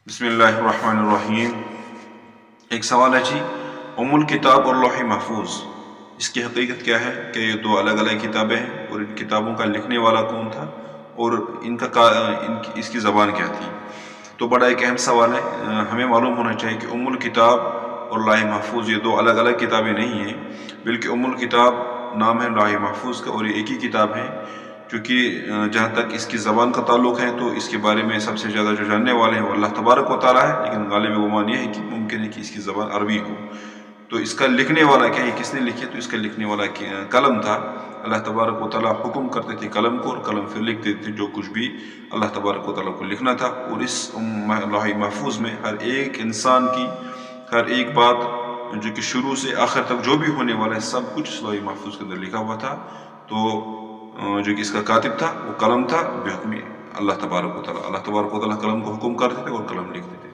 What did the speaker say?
बिस्मिल्लाहिर्रहमानिर्रहीम। एक सवाल है जी, उम्मुल किताब और लौह महफूज, इसकी हकीकत क्या है कि ये दो अलग अलग किताबें हैं और इन किताबों का लिखने वाला कौन था और इसकी ज़बान क्या थी। तो बड़ा एक अहम सवाल है। हमें मालूम होना चाहिए कि उम्मुल किताब और लौह महफूज ये दो अलग अलग किताबें नहीं हैं, बल्कि उम्मुल किताब नाम है लौह महफूज का और ये एक ही किताब है। क्योंकि जहाँ तक इसकी ज़बान का ताल्लुक़ है तो इसके बारे में सबसे ज़्यादा जो जानने वाले हैं वो अल्लाह तबारक व तआला है, लेकिन गालिब गुमान ये है कि मुमकिन है कि इसकी ज़बान अरबी हो। तो इसका लिखने वाला क्या है, किसने लिखी? तो इसका लिखने वाला कलम था। अल्लाह तबारक व तआला हुक्म करते थे कलम को, और कलम फिर लिख देते थे जो कुछ भी अल्लाह तबारक व तआला को लिखना था। और इस लौह महफूज में हर एक इंसान की हर एक बात जो कि शुरू से आखिर तक जो भी होने वाला है सब कुछ इस लौह महफूज के अंदर लिखा हुआ था। तो जो कि इसका कातिब था वो कलम था बेहुक्म अल्लाह तबारक व तआला। अल्लाह तबारक व तआला कलम को हुक्म करते थे और कलम लिखते थे।